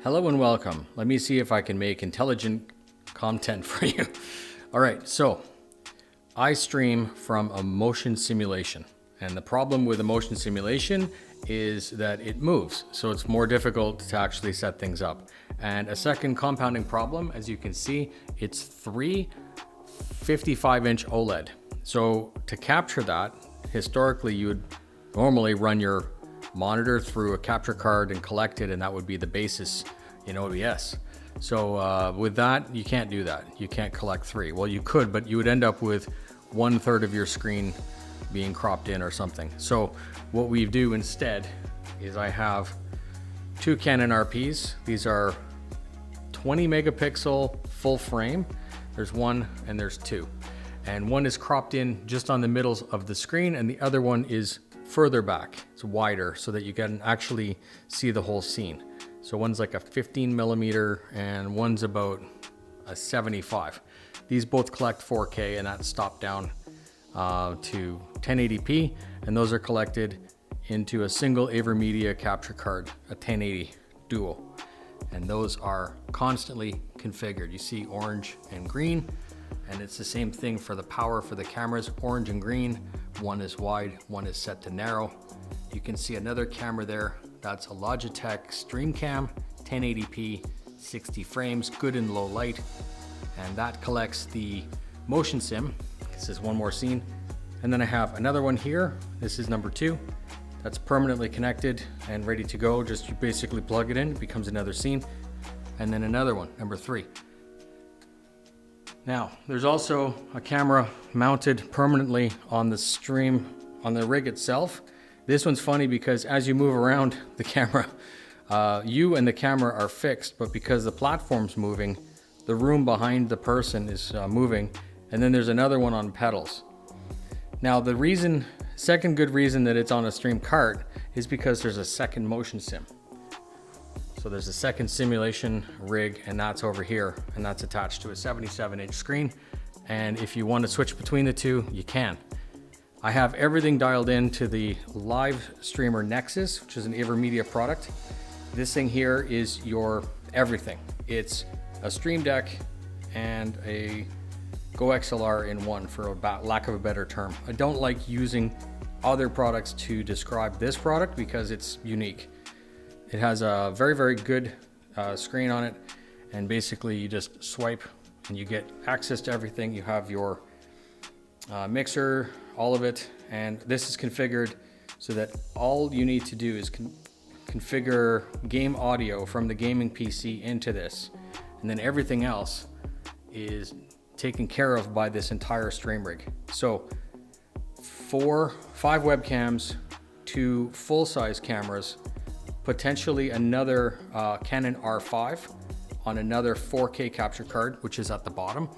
Hello and welcome. Let me see if I can make intelligent content for you. All right, so I stream from a motion simulation. And the problem with a motion simulation is that it moves. So it's more difficult to actually set things up. And a second compounding problem, as you can see, it's 3 55-inch OLED. So to capture that, historically you would normally run your monitor through a capture card and collect it, and that would be the basis in OBS. So with that, you can't do that. You can't collect 3. Well, you could, but you would end up with 1/3 of your screen being cropped in or something. So what we do instead is I have 2 Canon RPs. These are 20 megapixel full frame. There's 1 and there's 2. And one is cropped in just on the middle of the screen, and the other one is further back. It's wider so that you can actually see the whole scene. So one's like a 15 millimeter and one's about a 75. These both collect 4K, and that's stopped down to 1080p, and those are collected into a single AverMedia capture card, a 1080 Duo. And those are constantly configured. You see orange and green, and it's the same thing for the power for the cameras, orange and green. One is wide, one is set to narrow. You can see another camera there. That's a Logitech StreamCam, 1080p, 60 frames, good in low light. And that collects the motion sim. This is one more scene. And then I have another one here. This is number 2. That's permanently connected and ready to go. Just you basically plug it in, it becomes another scene. And then another one, number 3. Now, there's also a camera mounted permanently on the stream, on the rig itself. This one's funny because as you move around the camera, you and the camera are fixed, but because the platform's moving, the room behind the person is moving, and then there's another one on pedals. Now, the second good reason that it's on a stream cart is because there's a second motion sim. So there's a second simulation rig, and that's over here, and that's attached to a 77-inch screen. And if you want to switch between the two, you can. I have everything dialed in to the live streamer Nexus, which is an AverMedia product. This thing here is your everything. It's a Stream Deck and a Go XLR in one, for lack of a better term. I don't like using other products to describe this product because it's unique. It has a very, very good screen on it, and basically you just swipe and you get access to everything. You have your mixer, all of it, and this is configured so that all you need to do is configure game audio from the gaming PC into this, and then everything else is taken care of by this entire stream rig. So 5 webcams, 2 full-size cameras, potentially another Canon R5 on another 4K capture card, which is at the bottom.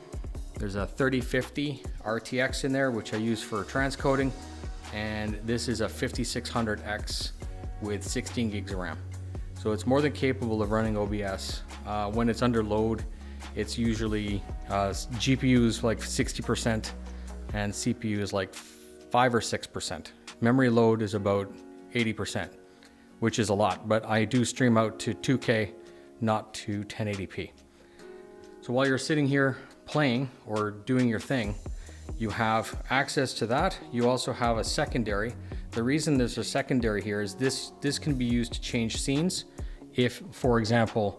There's a 3050 RTX in there, which I use for transcoding, and this is a 5600X with 16 gigs of RAM. So it's more than capable of running OBS. When it's under load, it's usually GPU is like 60% and CPU is like 5 or 6%. Memory load is about 80%. Which is a lot, but I do stream out to 2K, not to 1080p. So while you're sitting here playing or doing your thing, you have access to that. You also have a secondary. The reason there's a secondary here is this can be used to change scenes if, for example,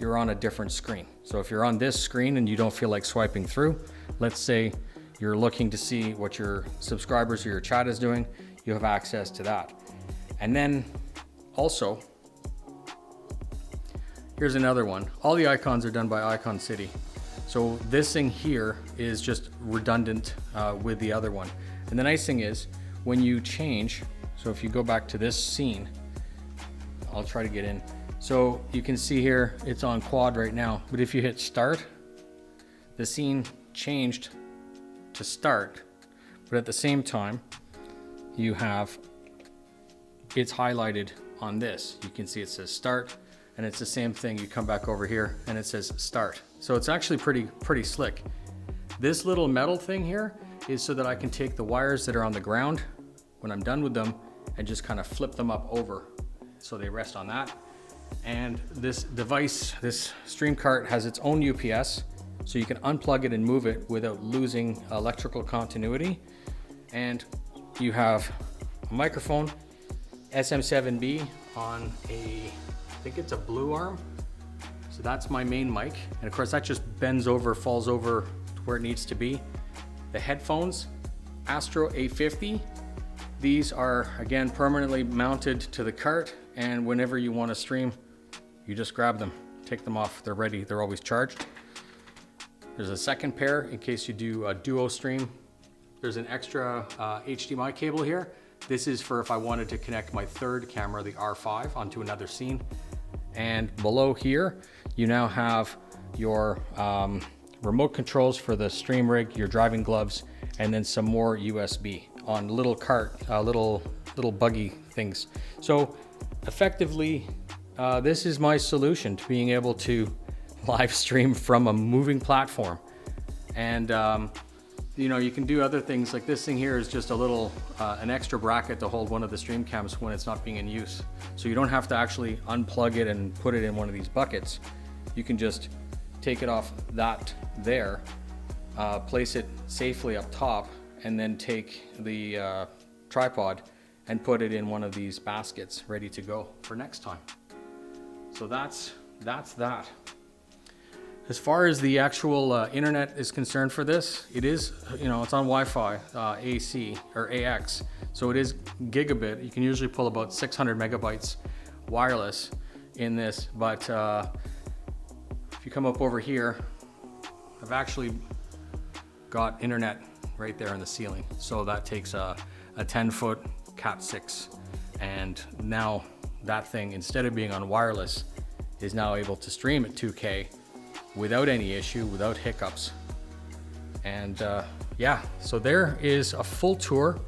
you're on a different screen. So if you're on this screen and you don't feel like swiping through, let's say you're looking to see what your subscribers or your chat is doing, you have access to that. And then also, here's another one. All the icons are done by Icon City. So this thing here is just redundant with the other one. And the nice thing is, when you change, so if you go back to this scene, I'll try to get in. So you can see here, it's on quad right now, but if you hit start, the scene changed to start, but at the same time, you have, it's highlighted on this. You can see it says start, and it's the same thing. You come back over here and it says start. So it's actually pretty slick. This little metal thing here is so that I can take the wires that are on the ground when I'm done with them and just kind of flip them up over so they rest on that. And this device, this stream cart, has its own UPS, so you can unplug it and move it without losing electrical continuity. And you have a microphone, SM7B on I think it's a blue arm. So that's my main mic. And of course that just bends over, falls over to where it needs to be. The headphones, Astro A50. These are, again, permanently mounted to the cart, and whenever you want to stream, you just grab them, take them off, they're ready, they're always charged. There's a second pair in case you do a duo stream. There's an extra HDMI cable here. This is for if I wanted to connect my third camera, the R5, onto another scene. And below here, you now have your remote controls for the stream rig, your driving gloves, and then some more USB on little cart, little buggy things. So effectively, this is my solution to being able to live stream from a moving platform. And you know, you can do other things, like this thing here is just a little, an extra bracket to hold one of the stream cams when it's not being in use. So you don't have to actually unplug it and put it in one of these buckets. You can just take it off that there, place it safely up top, and then take the tripod and put it in one of these baskets ready to go for next time. So that's that. As far as the actual internet is concerned for this, it is, you know, it's on Wi-Fi, AC or AX, so it is gigabit. You can usually pull about 600 megabytes wireless in this, but if you come up over here, I've actually got internet right there in the ceiling. So that takes a 10-foot Cat6, and now that thing, instead of being on wireless, is now able to stream at 2K without any issue, without hiccups. And yeah, so there is a full tour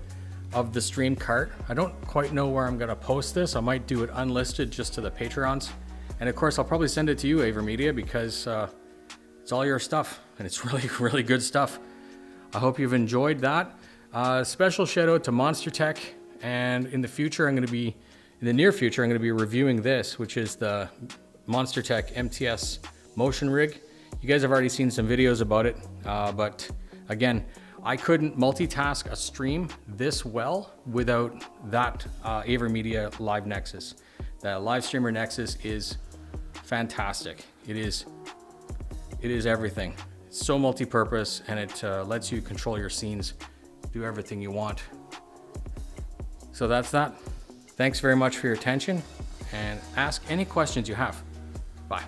of the stream cart. I don't quite know where I'm gonna post this. I might do it unlisted just to the Patreons. And of course, I'll probably send it to you, AverMedia, because it's all your stuff, and it's really, really good stuff. I hope you've enjoyed that. Special shout out to Monster Tech, and in the future, in the near future, I'm gonna be reviewing this, which is the Monster Tech MTS motion rig. You guys have already seen some videos about it, but again, I couldn't multitask a stream this well without that AverMedia Live Nexus. The Live Streamer Nexus is fantastic. It is everything. It's so multi-purpose, and it lets you control your scenes, do everything you want. So that's that. Thanks very much for your attention, and ask any questions you have. Bye.